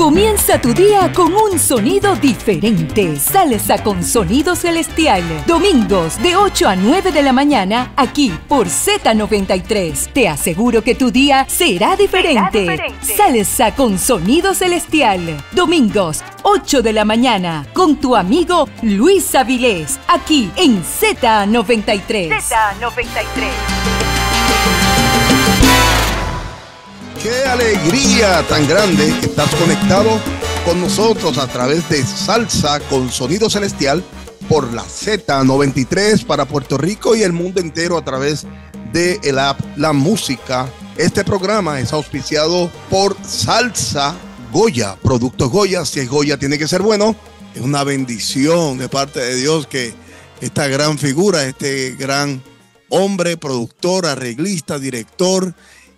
Comienza tu día con un sonido diferente. Salsa con sonido celestial. Domingos de 8 a 9 de la mañana, aquí por Z93. Te aseguro que tu día será diferente. Salsa con sonido celestial. Domingos, 8 de la mañana, con tu amigo Luis Avilés, aquí en Z93. Z93. ¡Qué alegría tan grande que estás conectado con nosotros a través de Salsa con Sonido Celestial por la Z93 para Puerto Rico y el mundo entero a través de el app La Música? Este programa es auspiciado por Salsa Goya, Productos Goya. Si es Goya tiene que ser bueno. Es una bendición de parte de Dios que esta gran figura, este gran hombre, productor, arreglista, director,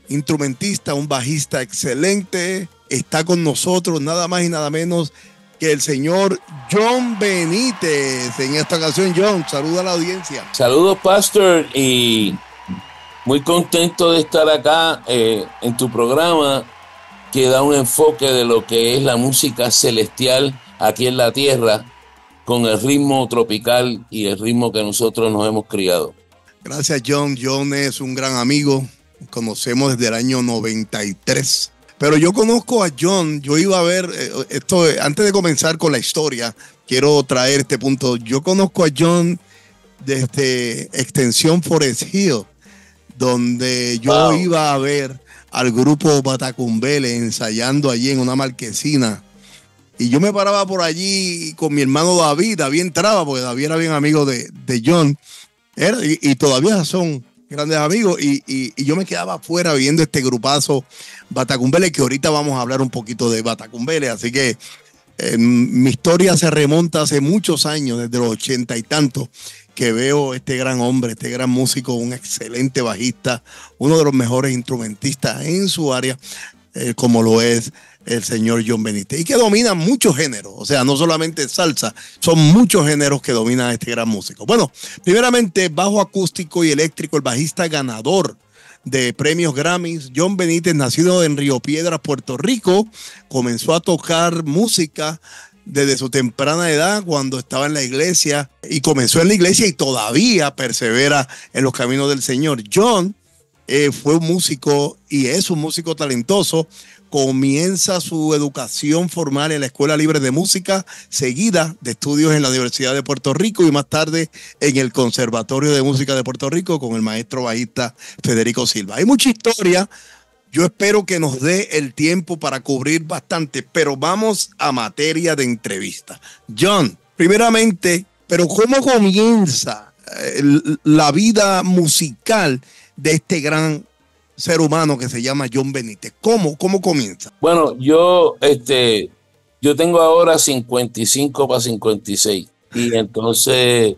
instrumentista, un bajista excelente, está con nosotros nada más y nada menos que el señor John Benítez. En esta ocasión, John, saluda a la audiencia. Saludos, Pastor, y muy contento de estar acá en tu programa, que da un enfoque de lo que es la música celestial aquí en la tierra, con el ritmo tropical y el ritmo que nosotros nos hemos criado. Gracias, John. John es un gran amigo. Conocemos desde el año 93. Pero yo conozco a John, yo iba a ver, esto antes de comenzar con la historia, quiero traer este punto. Yo conozco a John desde Extensión Forest Hill, donde yo iba a ver al grupo Batacumbele ensayando allí en una marquesina. Y yo me paraba por allí con mi hermano David. David entraba, porque David era bien amigo de John. Y todavía son grandes amigos, y yo me quedaba afuera viendo este grupazo Batacumbele, que ahorita vamos a hablar un poquito de Batacumbele. Así que mi historia se remonta hace muchos años, desde los 80 y tantos, que veo este gran hombre, este gran músico, un excelente bajista, uno de los mejores instrumentistas en su área, como lo es el señor John Benítez, y que domina muchos géneros. O sea, no solamente salsa, son muchos géneros que domina este gran músico. Bueno, primeramente, bajo acústico y eléctrico, el bajista ganador de premios Grammys, John Benítez, nacido en Río Piedras, Puerto Rico, comenzó a tocar música desde su temprana edad, cuando estaba en la iglesia, y comenzó en la iglesia y todavía persevera en los caminos del Señor. John fue un músico y es un músico talentoso. Comienza su educación formal en la Escuela Libre de Música, seguida de estudios en la Universidad de Puerto Rico y más tarde en el Conservatorio de Música de Puerto Rico con el maestro bajista Federico Silva. Hay mucha historia. Yo espero que nos dé el tiempo para cubrir bastante, pero vamos a materia de entrevista. John, primeramente, pero ¿cómo comienza la vida musical de este gran ser humano que se llama John Benítez? ¿Cómo comienza? Bueno, yo tengo ahora 55 para 56 y entonces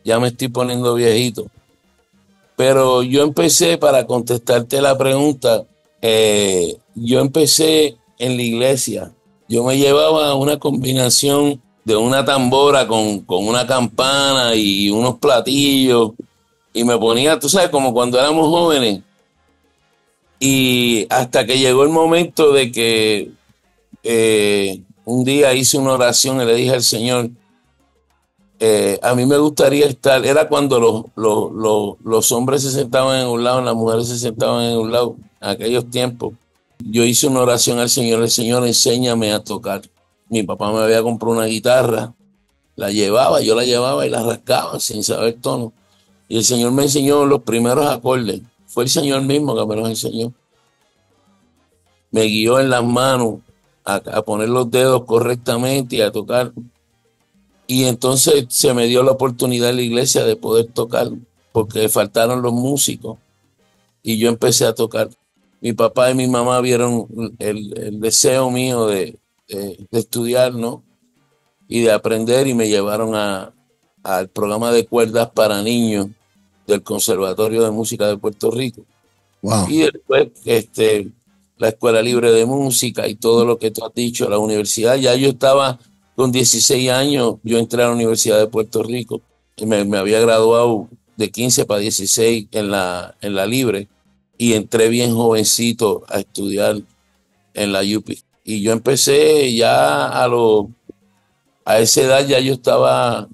ya me estoy poniendo viejito. Pero yo empecé, para contestarte la pregunta, yo empecé en la iglesia. Yo me llevaba una combinación de una tambora con una campana y unos platillos, y me ponía, tú sabes, como cuando éramos jóvenes. Y hasta que llegó el momento de que un día hice una oración y le dije al Señor, a mí me gustaría estar, era cuando los hombres se sentaban en un lado, las mujeres se sentaban en un lado, en aquellos tiempos. Yo hice una oración al Señor, el Señor, enséñame a tocar. Mi papá me había comprado una guitarra, yo la llevaba y la rascaba sin saber tono. Y el Señor me enseñó los primeros acordes. Fue el Señor mismo que me los enseñó. Me guió en las manos a poner los dedos correctamente y a tocar. Y entonces se me dio la oportunidad en la iglesia de poder tocar, porque faltaron los músicos. Y yo empecé a tocar. Mi papá y mi mamá vieron el deseo mío de estudiar, ¿no? Y de aprender, y me llevaron al programa de cuerdas para niños del Conservatorio de Música de Puerto Rico. Wow. Y después la Escuela Libre de Música y todo lo que tú has dicho, la universidad. Ya yo estaba con 16 años, yo entré a la Universidad de Puerto Rico y me había graduado de 15 para 16 en la Libre, y entré bien jovencito a estudiar en la UPI. Y yo empecé ya a esa edad, ya yo estaba,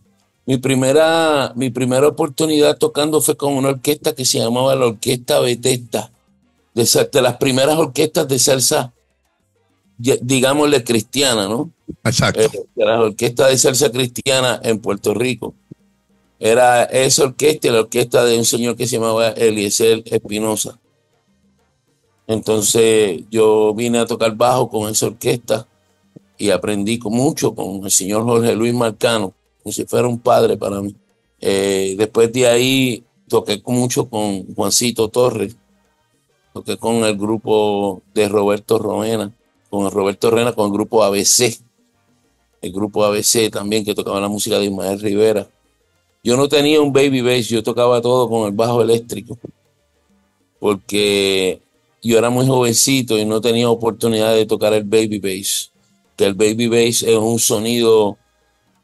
mi primera oportunidad tocando fue con una orquesta que se llamaba la Orquesta Bethesda, de las primeras orquestas de salsa, digámosle cristiana, ¿no? Exacto. De las orquestas de salsa cristiana en Puerto Rico. Era esa orquesta y la orquesta de un señor que se llamaba Eliezer Espinosa. Entonces yo vine a tocar bajo con esa orquesta y aprendí mucho con el señor Jorge Luis Marcano, como si fuera un padre para mí. Después de ahí toqué mucho con Juancito Torres, toqué con el grupo de Roberto Roena, con el grupo ABC, el grupo ABC también que tocaba la música de Ismael Rivera. Yo no tenía un baby bass, yo tocaba todo con el bajo eléctrico, porque yo era muy jovencito y no tenía oportunidad de tocar el baby bass, que el baby bass es un sonido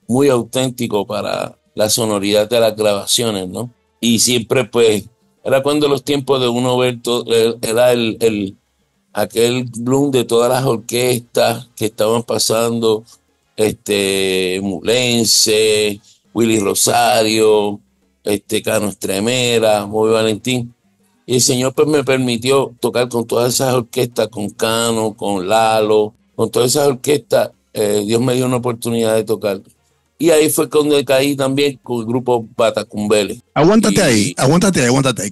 muy auténtico para la sonoridad de las grabaciones, ¿no? Y siempre pues era cuando los tiempos de uno ver todo, era aquel bloom de todas las orquestas que estaban pasando, Mulense, Willy Rosario, Cano Estremera, Bobby Valentín. Y el Señor pues me permitió tocar con todas esas orquestas, con Cano, con Lalo, con todas esas orquestas. Dios me dio una oportunidad de tocar. Y ahí fue cuando caí también con el grupo Batacumbele. Aguántate ahí.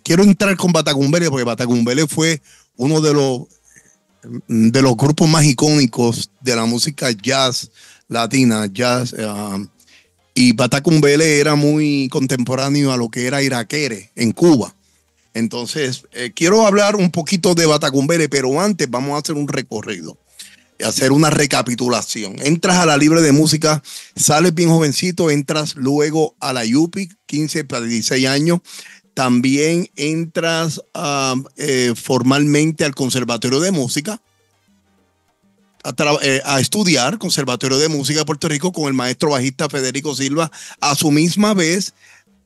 Quiero entrar con Batacumbele porque Batacumbele fue uno de los grupos más icónicos de la música jazz latina, y Batacumbele era muy contemporáneo a lo que era Iraquere en Cuba. Entonces, quiero hablar un poquito de Batacumbele, pero antes vamos a hacer un recorrido, hacer una recapitulación. Entras a la Libre de Música, sales bien jovencito, entras luego a la UPI, 15 para 16 años. También entras formalmente al Conservatorio de Música, a estudiar Conservatorio de Música de Puerto Rico con el maestro bajista Federico Silva. A su misma vez,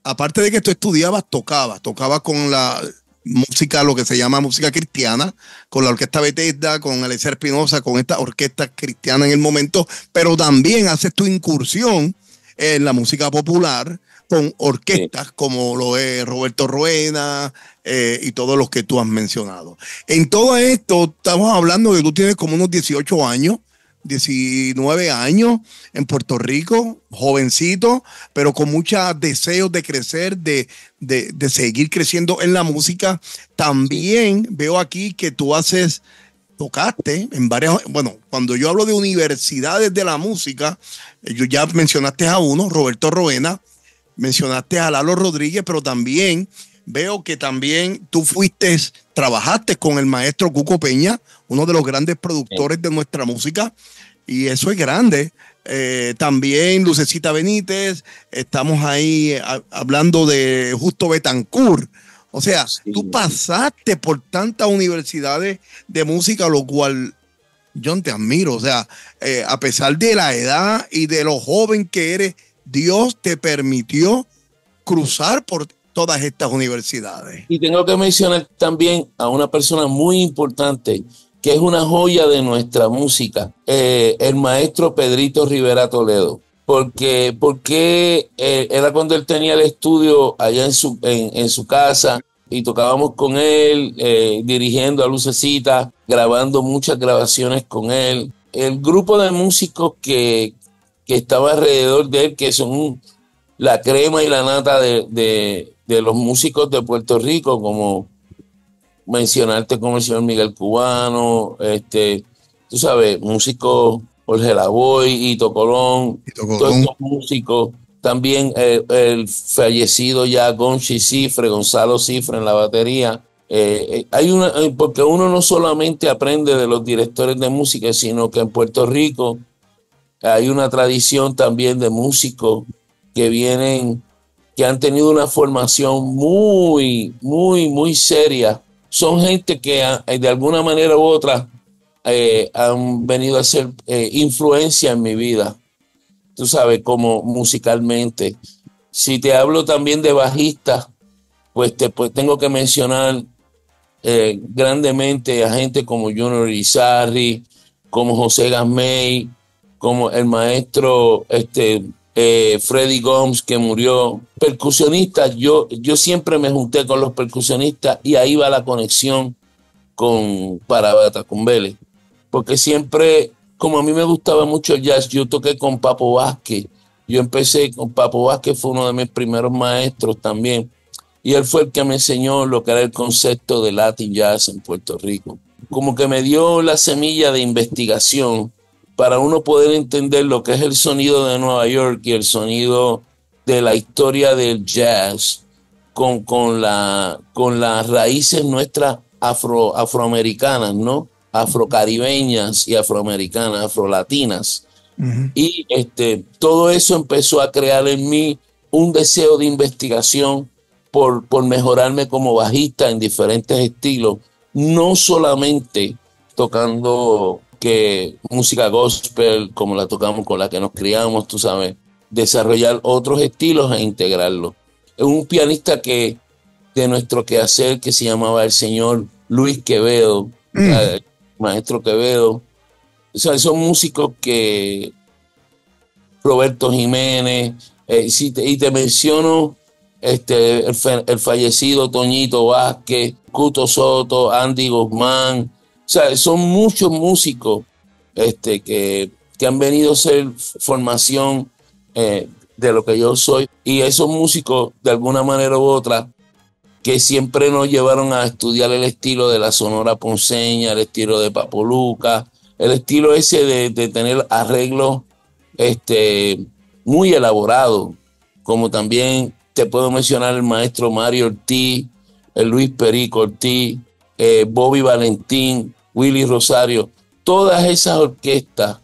aparte de que tú estudiabas, tocabas con la música, lo que se llama música cristiana, con la Orquesta Bethesda, con Eliezer Espinosa, con esta orquesta cristiana en el momento, pero también haces tu incursión en la música popular con orquestas como lo es Roberto Roena y todos los que tú has mencionado. En todo esto estamos hablando de que tú tienes como unos 18 años, 19 años en Puerto Rico, jovencito, pero con muchos deseos de crecer, de seguir creciendo en la música. También veo aquí que tú tocaste en varias, bueno, cuando yo hablo de universidades de la música, yo ya mencionaste a uno, Roberto Roena, mencionaste a Lalo Rodríguez, pero también veo que también tú trabajaste con el maestro Cuco Peña, uno de los grandes productores de nuestra música, y eso es grande. También Lucecita Benítez, estamos ahí hablando de Justo Betancourt. O sea, tú pasaste por tantas universidades de música, lo cual yo te admiro. O sea, a pesar de la edad y de lo joven que eres, Dios te permitió cruzar por todas estas universidades. Y tengo que mencionar también a una persona muy importante, que es una joya de nuestra música, el maestro Pedrito Rivera Toledo. Porque era cuando él tenía el estudio allá en su casa y tocábamos con él, dirigiendo a Lucecita, grabando muchas grabaciones con él. El grupo de músicos que estaba alrededor de él, que son la crema y la nata de los músicos de Puerto Rico, como mencionarte como el señor Miguel Cubano, tú sabes, músicos Jorge Lavoy, Hito Colón, todos estos músicos. También el fallecido ya Gonzalo Cifre en la batería. Porque uno no solamente aprende de los directores de música, sino que en Puerto Rico hay una tradición también de músicos que han tenido una formación muy, muy, muy seria. Son gente que de alguna manera u otra han venido a ser influencia en mi vida, tú sabes, como musicalmente. Si te hablo también de bajistas, pues tengo que mencionar grandemente a gente como Junior Irizarry, como José Gasmey, como el maestro Freddy Gomes, que murió. Percusionistas, yo siempre me junté con los percusionistas y ahí va la conexión para Batacumbele. Porque siempre, como a mí me gustaba mucho el jazz, yo toqué con Papo Vázquez. Yo empecé con Papo Vázquez, fue uno de mis primeros maestros también. Y él fue el que me enseñó lo que era el concepto de Latin Jazz en Puerto Rico. Como que me dio la semilla de investigación para uno poder entender lo que es el sonido de Nueva York y el sonido de la historia del jazz con las raíces nuestras afroamericanas, ¿no? Afrocaribeñas y afroamericanas, afrolatinas. Uh-huh. Y todo eso empezó a crear en mí un deseo de investigación por mejorarme como bajista en diferentes estilos, no solamente tocando música gospel como la tocamos, con la que nos criamos, tú sabes, desarrollar otros estilos e integrarlos. Es un pianista de nuestro quehacer que se llamaba el señor Luis Quevedo, el maestro Quevedo. O sea, son músicos que Roberto Jiménez, y te menciono el fallecido Toñito Vázquez, Cuto Soto, Andy Guzmán. O sea, son muchos músicos que han venido a ser formación de lo que yo soy, y esos músicos de alguna manera u otra que siempre nos llevaron a estudiar el estilo de la Sonora Ponceña, el estilo de Papo Lucca, el estilo ese de tener arreglos muy elaborados, como también te puedo mencionar el maestro Mario Ortiz, el Luis Perico Ortiz, Bobby Valentín, Willy Rosario. Todas esas orquestas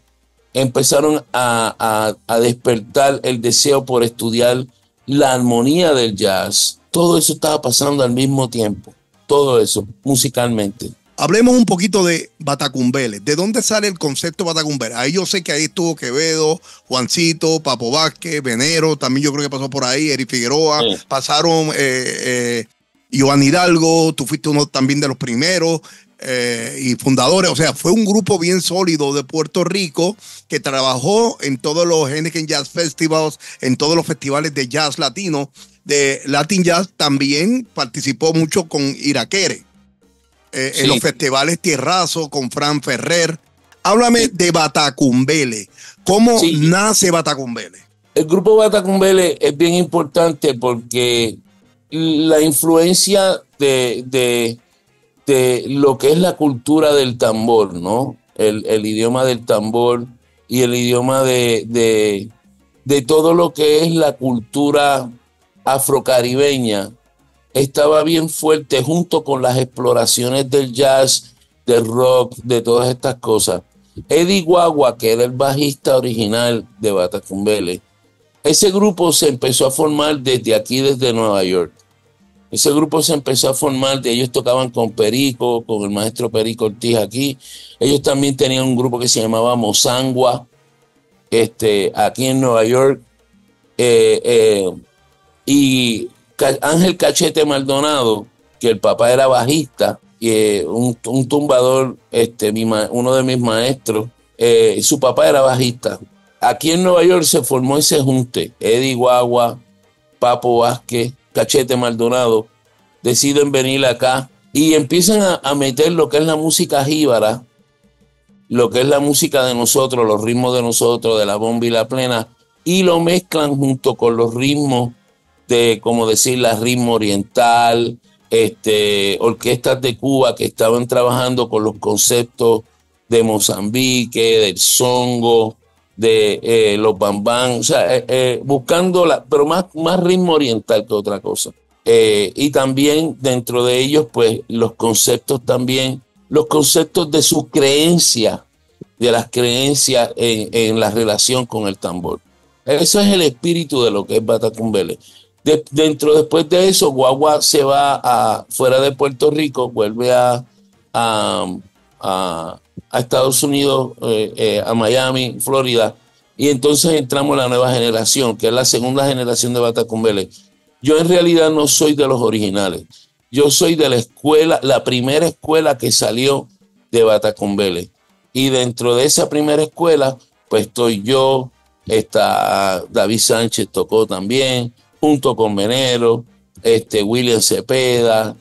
empezaron a despertar el deseo por estudiar la armonía del jazz. Todo eso estaba pasando al mismo tiempo, todo eso musicalmente. Hablemos un poquito de Batacumbele. ¿De dónde sale el concepto Batacumbele? Ahí yo sé que ahí estuvo Quevedo, Juancito, Papo Vázquez, Venero, también yo creo que pasó por ahí, Eric Figueroa, sí. Pasaron Iván Hidalgo, tú fuiste uno también de los primeros y fundadores. O sea, fue un grupo bien sólido de Puerto Rico que trabajó en todos los Heineken Jazz Festivals, en todos los festivales de jazz latino. De Latin Jazz también participó mucho con Iraquere. Sí. En los festivales Tierrazo con Fran Ferrer. Háblame de Batacumbele. ¿Cómo nace Batacumbele? El grupo Batacumbele es bien importante porque la influencia de lo que es la cultura del tambor, ¿no? El idioma del tambor y el idioma de todo lo que es la cultura afrocaribeña estaba bien fuerte junto con las exploraciones del jazz, del rock, de todas estas cosas. Eddie Guagua, que era el bajista original de Batacumbele, ese grupo se empezó a formar desde Nueva York. Ese grupo se empezó a formar, ellos tocaban con Perico, con el maestro Perico Ortiz aquí. Ellos también tenían un grupo que se llamaba Mozangua, aquí en Nueva York. Y Ángel Cachete Maldonado, que el papá era bajista, y un tumbador, uno de mis maestros, su papá era bajista. Aquí en Nueva York se formó ese junte. Eddie Guagua, Papo Vázquez, Cachete Maldonado, deciden venir acá y empiezan a meter lo que es la música jíbara, lo que es la música de nosotros, los ritmos de nosotros, de la bomba y la plena, y lo mezclan junto con los ritmos de, como decir, la ritmo oriental, orquestas de Cuba que estaban trabajando con los conceptos de Mozambique, del songo, de los bambán, o sea, buscando pero más ritmo oriental que otra cosa. Y también dentro de ellos, pues, los conceptos de sus creencias, de las creencias en la relación con el tambor. Eso es el espíritu de lo que es Batacumbele. Después de eso, Guagua se va fuera de Puerto Rico, vuelve a Estados Unidos, a Miami, Florida, y entonces entramos en la nueva generación, que es la segunda generación de Batacumbele. Yo en realidad no soy de los originales, yo soy de la escuela, la primera escuela que salió de Batacumbele. Y dentro de esa primera escuela, pues estoy yo, está David Sánchez tocó también, junto con Menero, William Cepeda,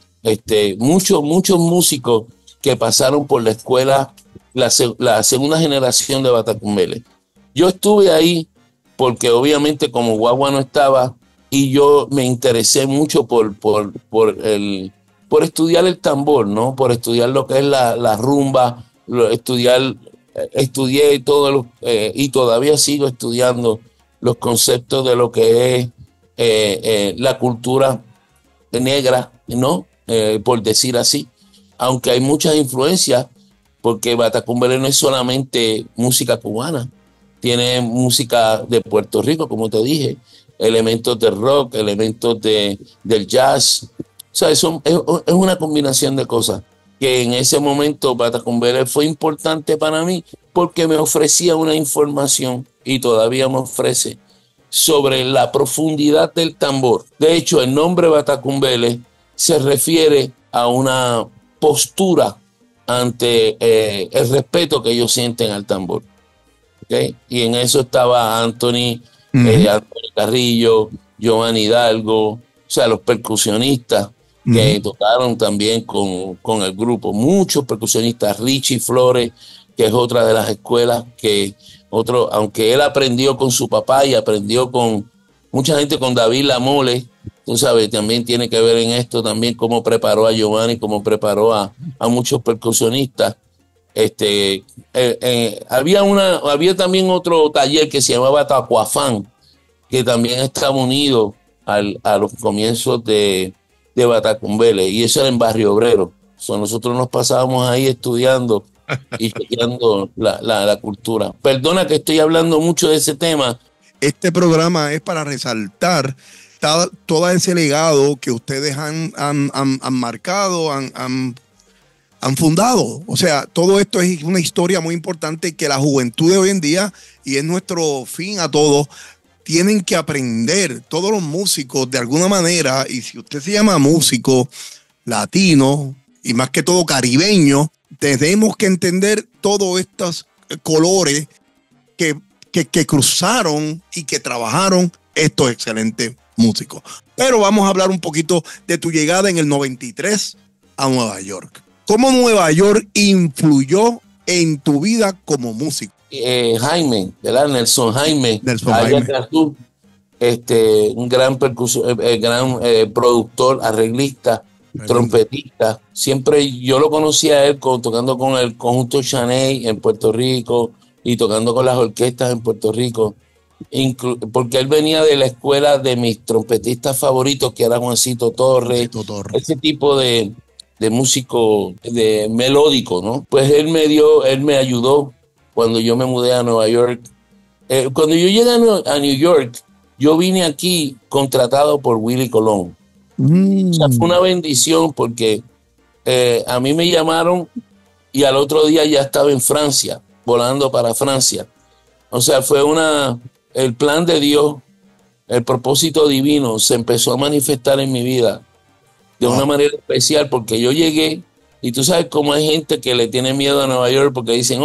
muchos músicos que pasaron por la escuela, la segunda generación de Batacumbele. Yo estuve ahí porque obviamente como guagua no estaba, y yo me interesé mucho por estudiar el tambor, ¿no? Por estudiar lo que es la rumba, estudié todo y todavía sigo estudiando los conceptos de lo que es la cultura negra, ¿no? Por decir así, aunque hay muchas influencias, porque Batacumbele no es solamente música cubana, tiene música de Puerto Rico, como te dije, elementos de rock, elementos del jazz. O sea, es una combinación de cosas que en ese momento Batacumbele fue importante para mí porque me ofrecía una información, y todavía me ofrece, sobre la profundidad del tambor. De hecho, el nombre Batacumbele se refiere a una postura ante el respeto que ellos sienten al tambor. ¿Okay? Y en eso estaba Anthony Carrillo, Giovanni Hidalgo, o sea, los percusionistas que tocaron también con el grupo. Muchos percusionistas, Richie Flores, que es otra de las escuelas aunque él aprendió con su papá y aprendió con mucha gente, con David Lamole, tú sabes, también tiene que ver en esto también cómo preparó a Giovanni, cómo preparó a muchos percusionistas. Había también otro taller que se llamaba Tacuafán, que también estaba unido a los comienzos de Batacumbele, y eso era en Barrio Obrero. Nosotros nos pasábamos ahí estudiando y estudiando la cultura. Perdona que estoy hablando mucho de ese tema. Este programa es para resaltar todo ese legado que ustedes han marcado, han fundado. O sea, todo esto es una historia muy importante que la juventud de hoy en día, y es nuestro fin a todos, tienen que aprender. Todos los músicos de alguna manera, y si usted se llama músico latino y más que todo caribeño, tenemos que entender todos estos colores que cruzaron y que trabajaron estos excelentes músicos. Pero vamos a hablar un poquito de tu llegada en el 93 a Nueva York. ¿Cómo Nueva York influyó en tu vida como músico? Jaime, ¿verdad? Nelson Jaime. Un gran productor, arreglista, trompetista. Siempre yo lo conocía a él tocando con el conjunto Chaney en Puerto Rico y tocando con las orquestas en Puerto Rico. Porque él venía de la escuela de mis trompetistas favoritos, que era Juancito Torres. Ese tipo de músico de melódico, ¿no? Pues él me ayudó cuando yo me mudé a Nueva York. Cuando yo llegué a New York, yo vine aquí contratado por Willie Colón. O sea, fue una bendición porque a mí me llamaron y al otro día ya estaba en Francia, volando para Francia. O sea, fue el plan de Dios, el propósito divino se empezó a manifestar en mi vida de una manera especial, porque yo llegué, y tú sabes cómo hay gente que le tiene miedo a Nueva York porque dicen,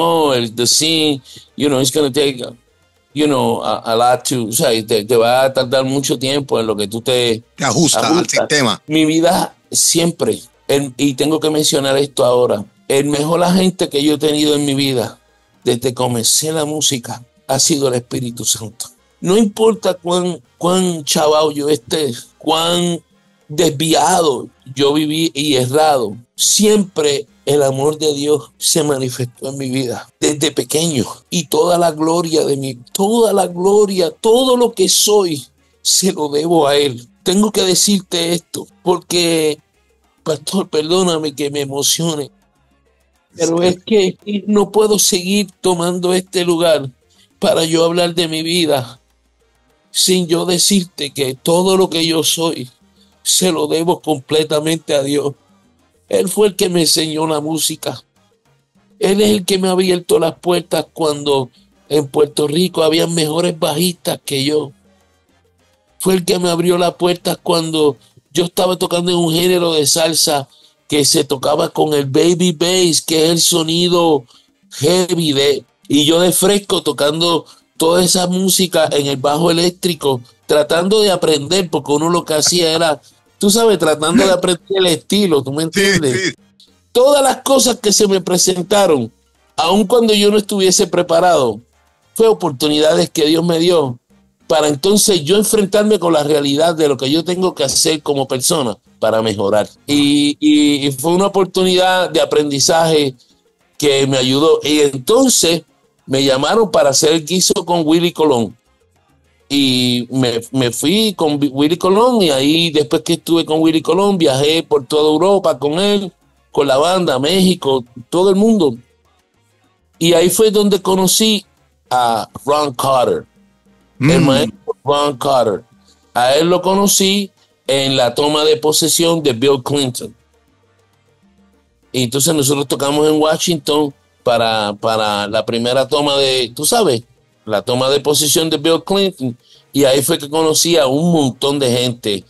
the scene, it's going to take, a lot to, o sea, te va a tardar mucho tiempo en lo que tú te ajustas al sistema. Mi vida siempre, y tengo que mencionar esto ahora, el mejor agente que yo he tenido en mi vida desde que comencé la música ha sido el Espíritu Santo. No importa cuán chaval yo esté, cuán desviado yo viví y errado, siempre el amor de Dios se manifestó en mi vida desde pequeño, y toda la gloria, todo lo que soy se lo debo a Él. Tengo que decirte esto porque, pastor, perdóname que me emocione, pero es que no puedo seguir tomando este lugar para yo hablar de mi vida sin yo decirte que todo lo que yo soy se lo debo completamente a Dios. Él fue el que me enseñó la música. Él es el que me ha abierto las puertas cuando en Puerto Rico había mejores bajistas que yo. Fue el que me abrió las puertas cuando yo estaba tocando en un género de salsa que se tocaba con el baby bass, que es el sonido heavy, y yo de fresco tocando toda esa música en el bajo eléctrico, tratando de aprender, porque uno lo que hacía era, tú sabes, tratando de aprender el estilo, ¿tú me entiendes? Sí. Todas las cosas que se me presentaron, aun cuando yo no estuviese preparado, fue oportunidades que Dios me dio para entonces yo enfrentarme con la realidad de lo que yo tengo que hacer como persona para mejorar. Y fue una oportunidad de aprendizaje que me ayudó. Y entonces me llamaron para hacer el guiso con Willie Colón. Y me fui con Willie Colón, y ahí después que estuve con Willie Colón viajé por toda Europa con él, con la banda, México, todo el mundo. Y ahí fue donde conocí a Ron Carter, el maestro Ron Carter. A él lo conocí en la toma de posesión de Bill Clinton. Y entonces nosotros tocamos en Washington para la primera toma de, tú sabes, la toma de posesión de Bill Clinton. Y ahí fue que conocí a un montón de gente,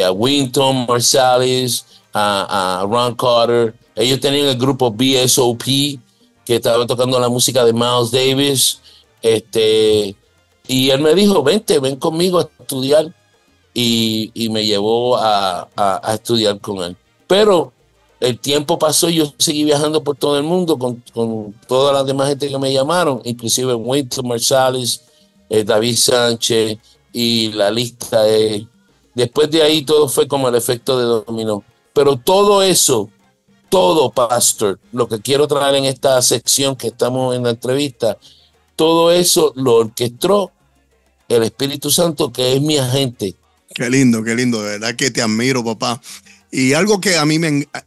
a Wynton Marsalis, a Ron Carter. Ellos tenían el grupo BSOP, que estaba tocando la música de Miles Davis. Y él me dijo, ven conmigo a estudiar. Y me llevó a estudiar con él. Pero el tiempo pasó y yo seguí viajando por todo el mundo con toda la demás gente que me llamaron, inclusive Wynton Marsalis, David Sánchez, y la lista. Después de ahí todo fue como el efecto de dominó. Pero todo eso, todo, Pastor, lo que quiero traer en esta sección que estamos en la entrevista, todo eso lo orquestó el Espíritu Santo, que es mi agente. Qué lindo, de verdad que te admiro, papá. Y algo que a mí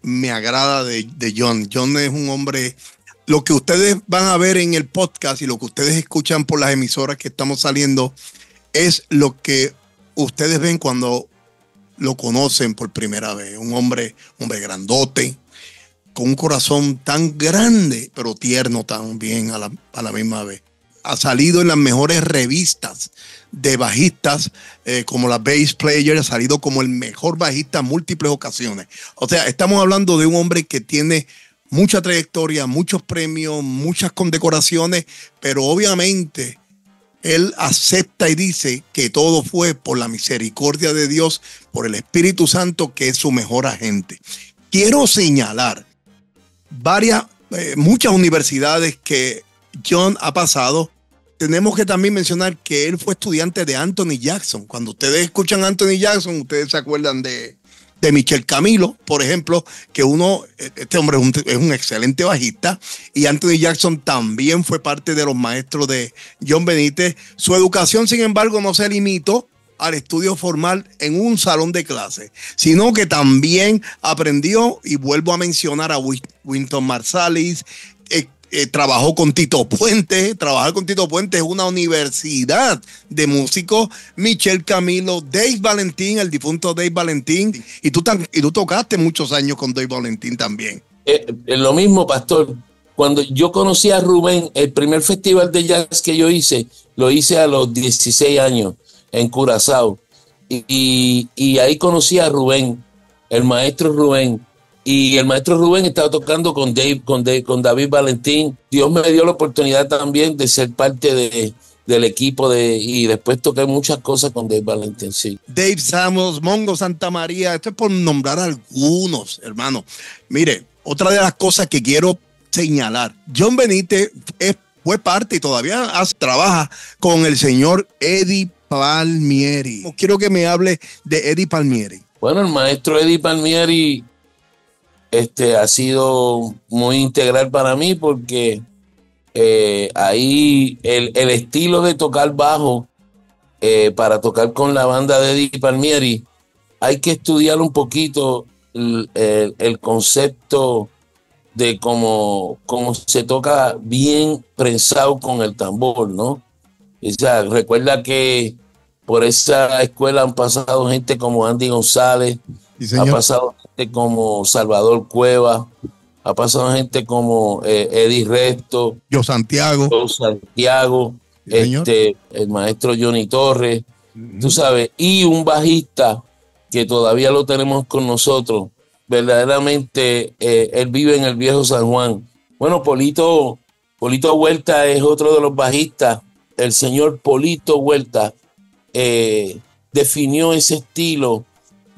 me agrada de John. John es un hombre, lo que ustedes van a ver en el podcast y lo que ustedes escuchan por las emisoras que estamos saliendo, es lo que ustedes ven cuando lo conocen por primera vez. Un hombre grandote, con un corazón tan grande, pero tierno también a la misma vez. Ha salido en las mejores revistas de bajistas, como la Bass Player, ha salido como el mejor bajista en múltiples ocasiones. O sea, estamos hablando de un hombre que tiene mucha trayectoria, muchos premios, muchas condecoraciones, pero obviamente él acepta y dice que todo fue por la misericordia de Dios, por el Espíritu Santo, que es su mejor agente. Quiero señalar muchas universidades que John ha pasado. Tenemos que también mencionar que él fue estudiante de Anthony Jackson. Cuando ustedes escuchan a Anthony Jackson, ustedes se acuerdan de Michel Camilo, por ejemplo, que este hombre es un excelente bajista, y Anthony Jackson también fue parte de los maestros de John Benítez. Su educación, sin embargo, no se limitó al estudio formal en un salón de clase, sino que también aprendió, y vuelvo a mencionar a Wynton Marsalis, trabajó con Tito Puente. Trabajar con Tito Puente es una universidad de músicos. Michel Camilo, Dave Valentín, el difunto Dave Valentín, y tú tocaste muchos años con Dave Valentín también. Lo mismo, Pastor. Cuando yo conocí a Rubén, el primer festival de jazz que yo hice, lo hice a los 16 años en Curazao, y ahí conocí a Rubén, el maestro Rubén. Y el maestro Rubén estaba tocando con David Valentín. Dios me dio la oportunidad también de ser parte del equipo y después toqué muchas cosas con Dave Valentín, sí. Dave Samuels, Mongo Santa María, esto es por nombrar algunos, hermano. Mire, otra de las cosas que quiero señalar, John Benítez fue parte y todavía trabaja con el señor Eddie Palmieri. Quiero que me hable de Eddie Palmieri. Bueno, el maestro Eddie Palmieri ha sido muy integral para mí, porque ahí el estilo de tocar bajo para tocar con la banda de Eddie Palmieri, hay que estudiar un poquito el concepto de cómo se toca bien prensado con el tambor, ¿no? O sea, recuerda que por esa escuela han pasado gente como Andy González, ha pasado gente como Salvador Cueva, ha pasado gente como Eddie Resto, Yo Santiago, el maestro Johnny Torres, tú sabes, y un bajista que todavía lo tenemos con nosotros. Verdaderamente, él vive en el viejo San Juan, Bueno, Polito Huerta es otro de los bajistas. El señor Polito Huerta definió ese estilo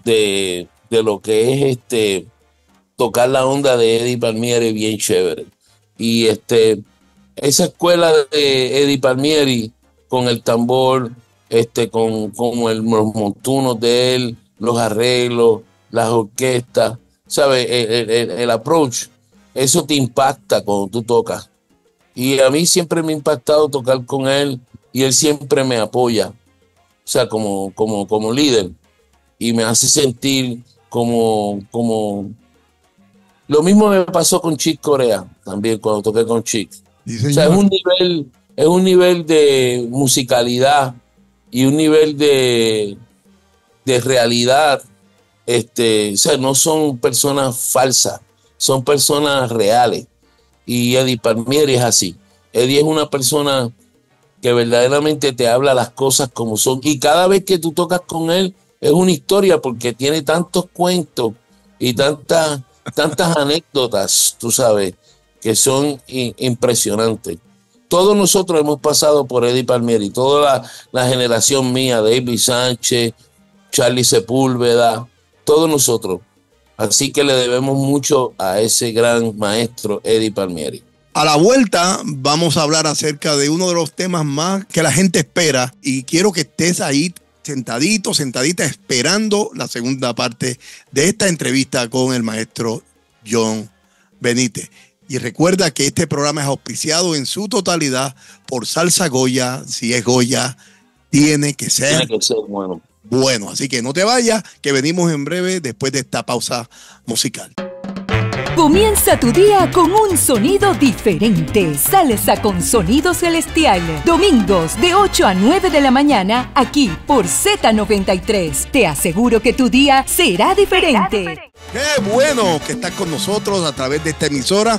de lo que es tocar la onda de Eddie Palmieri bien chévere. Y esa escuela de Eddie Palmieri con el tambor, los montunos de él, los arreglos, las orquestas, ¿sabes? El approach, eso te impacta cuando tú tocas. Y a mí siempre me ha impactado tocar con él y él siempre me apoya, o sea, como líder, y me hace sentir como lo mismo me pasó con Chick Corea también cuando toqué con Chick. Sí, O sea, señor. es un nivel de musicalidad y un nivel de realidad. O sea, no son personas falsas, son personas reales. Y Eddie Palmieri es así. Eddie es una persona que verdaderamente te habla las cosas como son. Y cada vez que tú tocas con él es una historia porque tiene tantos cuentos y tantas anécdotas, tú sabes, que son impresionantes. Todos nosotros hemos pasado por Eddie Palmieri, toda la generación mía, David Sánchez, Charlie Sepúlveda, todos nosotros. Así que le debemos mucho a ese gran maestro Eddie Palmieri. A la vuelta vamos a hablar acerca de uno de los temas más que la gente espera y quiero que estés ahí sentadito, sentadita, esperando la segunda parte de esta entrevista con el maestro John Benítez. Y recuerda que este programa es auspiciado en su totalidad por Salsa Goya. Si es Goya, tiene que ser bueno. Bueno, así que no te vayas, que venimos en breve después de esta pausa musical. Comienza tu día con un sonido diferente. Salsa con sonido celestial. Domingos de 8 a 9 de la mañana, aquí por Z93. Te aseguro que tu día será diferente. Qué bueno que estás con nosotros a través de esta emisora.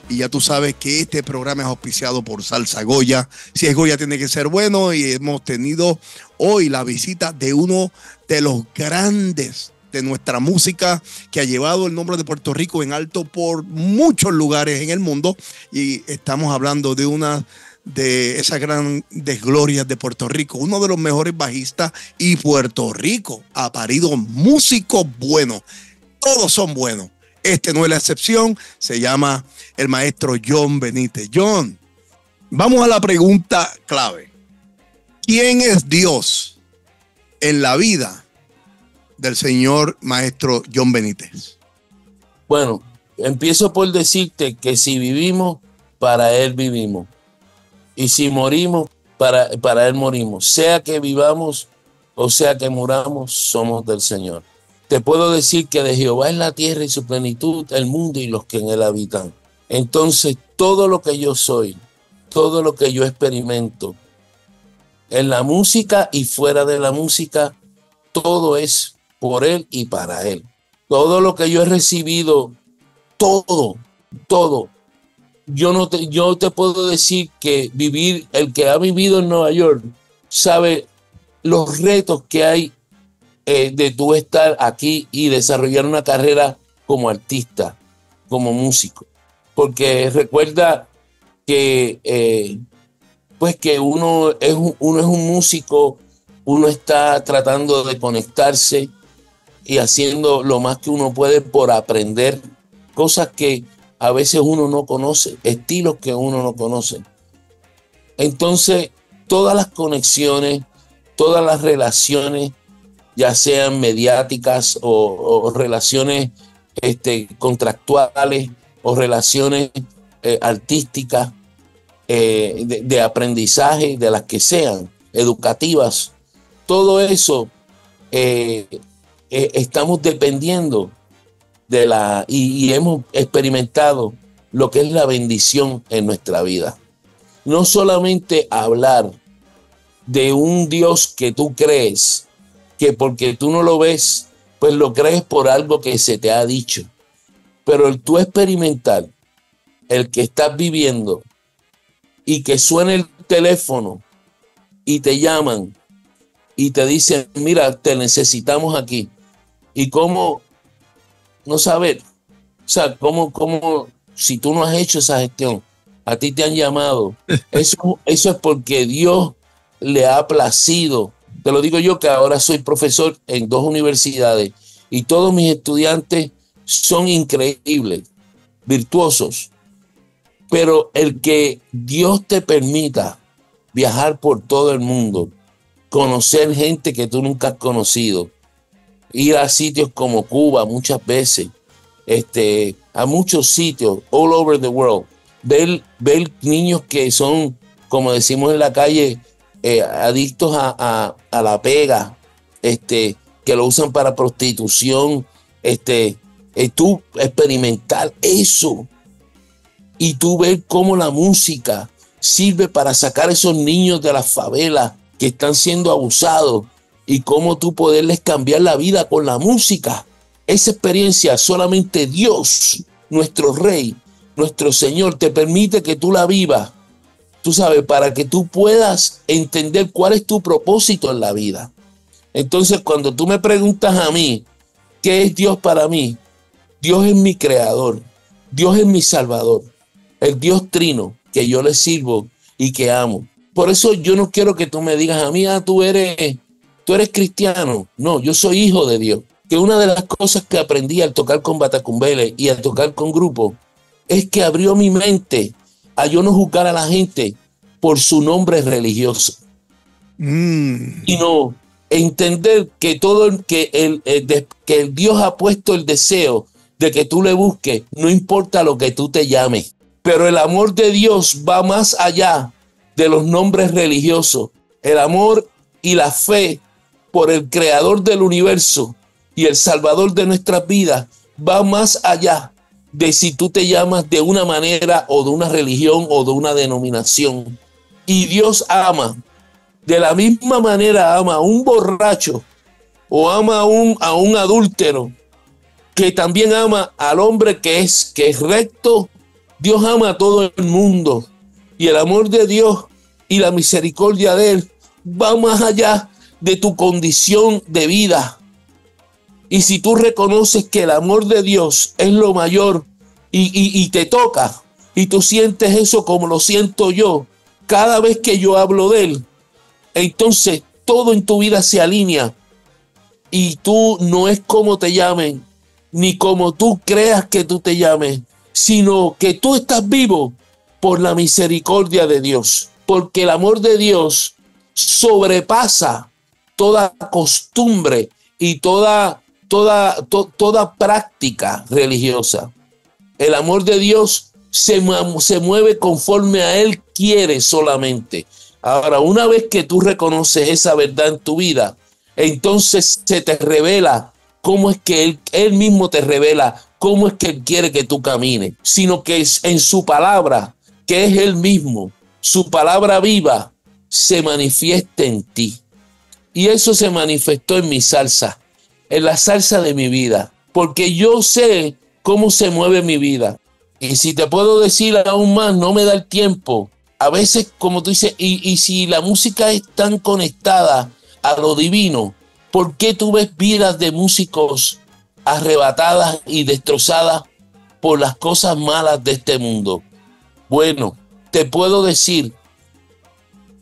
Y ya tú sabes que este programa es auspiciado por Salsa Goya. Si es Goya, tiene que ser bueno. Y hemos tenido hoy la visita de uno de los grandes de nuestra música, que ha llevado el nombre de Puerto Rico en alto por muchos lugares en el mundo. Y estamos hablando de una de esas grandes glorias de Puerto Rico, uno de los mejores bajistas, y Puerto Rico ha parido músicos buenos. Todos son buenos. Este no es la excepción. Se llama el maestro John Benítez. John, vamos a la pregunta clave. ¿Quién es Dios en la vida del señor maestro John Benítez? Bueno, empiezo por decirte que si vivimos, para Él vivimos. Y si morimos, para Él morimos. Sea que vivamos o sea que muramos, somos del Señor. Te puedo decir que de Jehová es la tierra y su plenitud, el mundo y los que en él habitan. Entonces, todo lo que yo soy, todo lo que yo experimento, en la música y fuera de la música, todo es por Él y para Él. Todo lo que yo he recibido, todo. Yo te puedo decir que el que ha vivido en Nueva York sabe los retos que hay de tú estar aquí y desarrollar una carrera como artista, como músico. Porque recuerda que pues que uno es un músico, uno está tratando de conectarse y haciendo lo más que uno puede por aprender cosas que a veces uno no conoce, estilos que uno no conoce. Entonces, todas las conexiones, todas las relaciones, ya sean mediáticas o relaciones contractuales o relaciones artísticas, de aprendizaje, de las que sean, educativas, todo eso estamos dependiendo de y hemos experimentado lo que es la bendición en nuestra vida. No solamente hablar de un Dios que tú crees, que porque tú no lo ves, pues lo crees por algo que se te ha dicho. Pero el tú experimentar, el que estás viviendo, y que suene el teléfono y te llaman y te dicen, mira, te necesitamos aquí. Y cómo no saber, o sea, cómo si tú no has hecho esa gestión, a ti te han llamado. Eso es porque Dios le ha placido. Te lo digo yo, que ahora soy profesor en 2 universidades y todos mis estudiantes son increíbles, virtuosos. Pero el que Dios te permita viajar por todo el mundo, conocer gente que tú nunca has conocido, ir a sitios como Cuba muchas veces, a muchos sitios, all over the world, ver niños que son, como decimos en la calle, adictos a la pega, que lo usan para prostitución, tú experimentar eso y tú ver cómo la música sirve para sacar a esos niños de las favelas que están siendo abusados y cómo tú poderles cambiar la vida con la música. Esa experiencia solamente Dios, nuestro Rey, nuestro Señor, te permite que tú la vivas, tú sabes, para que tú puedas entender cuál es tu propósito en la vida. Entonces, cuando tú me preguntas a mí, ¿qué es Dios para mí? Dios es mi creador, Dios es mi salvador, el Dios trino que yo le sirvo y que amo. Por eso yo no quiero que tú me digas a mí, tú eres cristiano. No, yo soy hijo de Dios. Que una de las cosas que aprendí al tocar con Batacumbele y al tocar con grupos es que abrió mi mente a yo no juzgar a la gente por su nombre religioso. Sino entender que que el Dios ha puesto el deseo de que tú le busques, no importa lo que tú te llames. Pero el amor de Dios va más allá de los nombres religiosos. El amor y la fe por el creador del universo y el salvador de nuestras vidas va más allá de si tú te llamas de una manera o de una religión o de una denominación. Y Dios ama, de la misma manera ama a un borracho o ama a un adúltero, que también ama al hombre que es recto. Dios ama a todo el mundo y el amor de Dios y la misericordia de Él va más allá de tu condición de vida. Y si tú reconoces que el amor de Dios es lo mayor y te toca y tú sientes eso como lo siento yo, cada vez que yo hablo de Él, entonces todo en tu vida se alinea y tú no es como te llamen ni como tú creas que tú te llames, sino que tú estás vivo por la misericordia de Dios, porque el amor de Dios sobrepasa toda costumbre y toda práctica religiosa. El amor de Dios se mueve conforme a Él quiere solamente. Ahora, una vez que tú reconoces esa verdad en tu vida, entonces se te revela cómo es que Él mismo te revela cómo es que Él quiere que tú camines, sino que es en su palabra, que es Él mismo, su palabra viva, se manifiesta en ti. Y eso se manifestó en mi salsa, en la salsa de mi vida, porque yo sé cómo se mueve mi vida. Y si te puedo decir aún más, no me da el tiempo. A veces, como tú dices, y si la música es tan conectada a lo divino, ¿por qué tú ves vidas de músicos arrebatadas y destrozadas por las cosas malas de este mundo? Bueno, te puedo decir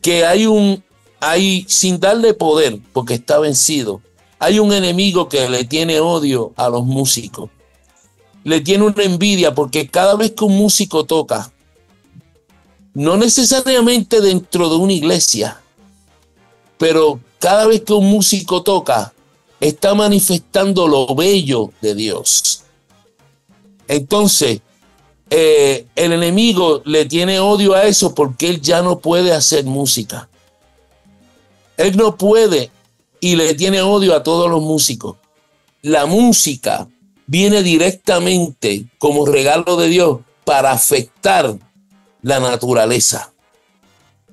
que hay, sin darle poder, porque está vencido, hay un enemigo que le tiene odio a los músicos. Le tiene una envidia porque cada vez que un músico toca, no necesariamente dentro de una iglesia, pero cada vez que un músico toca, está manifestando lo bello de Dios. Entonces, el enemigo le tiene odio a eso porque él ya no puede hacer música. Él no puede y le tiene odio a todos los músicos. La música viene directamente como regalo de Dios para afectar la naturaleza.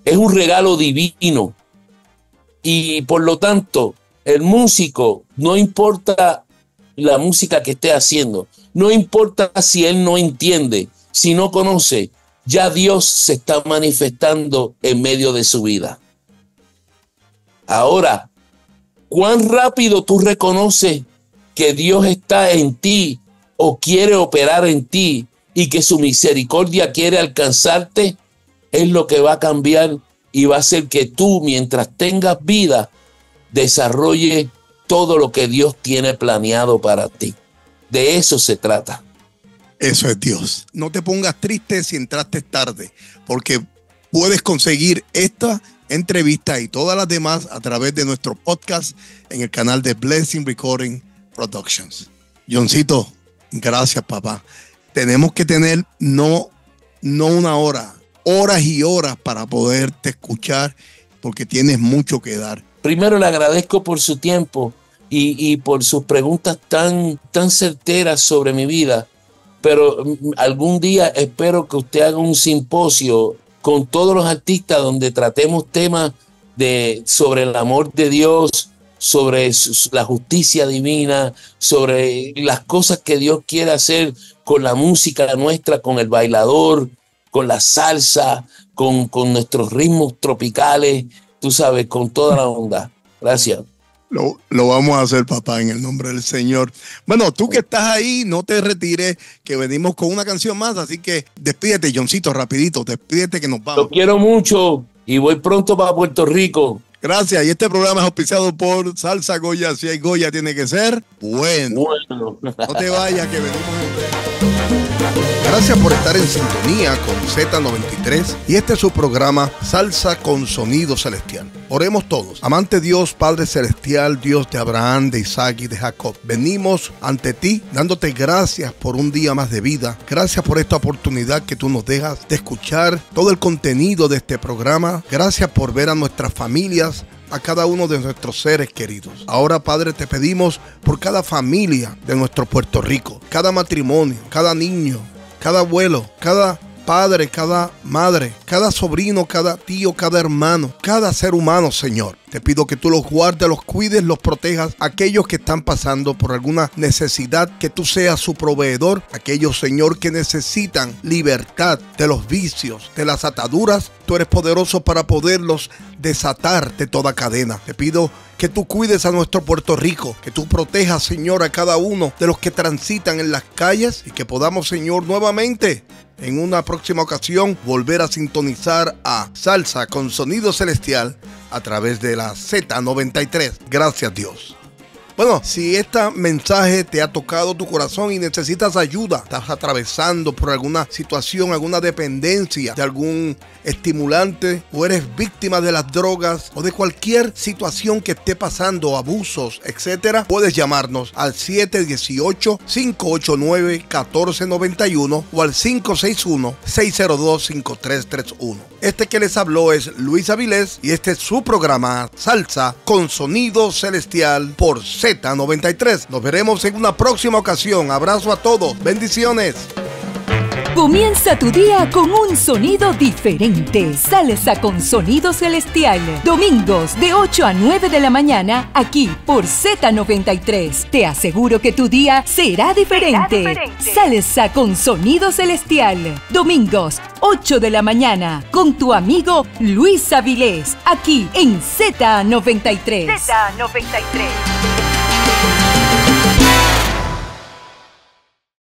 Es un regalo divino y por lo tanto el músico, no importa la música que esté haciendo, no importa si él no entiende, si no conoce, ya Dios se está manifestando en medio de su vida. Ahora, ¿cuán rápido tú reconoces que Dios está en ti o quiere operar en ti y que su misericordia quiere alcanzarte, es lo que va a cambiar y va a hacer que tú, mientras tengas vida, desarrolle todo lo que Dios tiene planeado para ti. De eso se trata. Eso es Dios. No te pongas triste si entraste tarde, porque puedes conseguir esta entrevista y todas las demás a través de nuestro podcast en el canal de Blessing Recording Productions. Johncito, gracias, papá. Tenemos que tener no una hora, horas y horas para poderte escuchar, porque tienes mucho que dar. Primero le agradezco por su tiempo y por sus preguntas tan certeras sobre mi vida, pero algún día espero que usted haga un simposio con todos los artistas donde tratemos temas sobre el amor de Dios, sobre la justicia divina, sobre las cosas que Dios quiere hacer con la música nuestra, con el bailador, con la salsa, con nuestros ritmos tropicales, tú sabes, con toda la onda. Gracias. Lo vamos a hacer, papá, en el nombre del Señor. Bueno, tú que estás ahí, no te retires, que venimos con una canción más, así que despídete, Johncito, rapidito, despídete que nos vamos. Lo quiero mucho y voy pronto para Puerto Rico. Gracias, y este programa es auspiciado por Salsa Goya. Si hay Goya, tiene que ser bueno. No te vayas, que venimos en breve. Gracias por estar en sintonía con Z93 y este es su programa Salsa con Sonido Celestial. Oremos todos. Amante Dios, Padre Celestial, Dios de Abraham, de Isaac y de Jacob. Venimos ante ti dándote gracias por un día más de vida. Gracias por esta oportunidad que tú nos dejas de escuchar todo el contenido de este programa. Gracias por ver a nuestras familias, a cada uno de nuestros seres queridos. Ahora, Padre, te pedimos por cada familia de nuestro Puerto Rico, cada matrimonio, cada niño, cada abuelo, cada padre, cada madre, cada sobrino, cada tío, cada hermano, cada ser humano, Señor. Te pido que tú los guardes, los cuides, los protejas. Aquellos que están pasando por alguna necesidad, que tú seas su proveedor. Aquellos, Señor, que necesitan libertad de los vicios, de las ataduras. Tú eres poderoso para poderlos desatar de toda cadena. Te pido que tú cuides a nuestro Puerto Rico, que tú protejas, Señor, a cada uno de los que transitan en las calles y que podamos, Señor, nuevamente en una próxima ocasión volver a sintonizar a Salsa con Sonido Celestial a través de la Z93. Gracias, Dios. Bueno, si este mensaje te ha tocado tu corazón y necesitas ayuda, estás atravesando por alguna situación, alguna dependencia de algún estimulante, o eres víctima de las drogas o de cualquier situación que esté pasando, abusos, etcétera, puedes llamarnos al 718-589-1491 o al 561-602-5331. Este que les habló es Luis Avilés y este es su programa Salsa con Sonido Celestial por Z93. Nos veremos en una próxima ocasión. Abrazo a todos. Bendiciones. Comienza tu día con un sonido diferente. Salsa con Sonido Celestial. Domingos de 8 a 9 de la mañana, aquí por Z93. Te aseguro que tu día será diferente. Salsa con Sonido Celestial. Domingos, 8 de la mañana, con tu amigo Luis Avilés, aquí en Z93. Z93.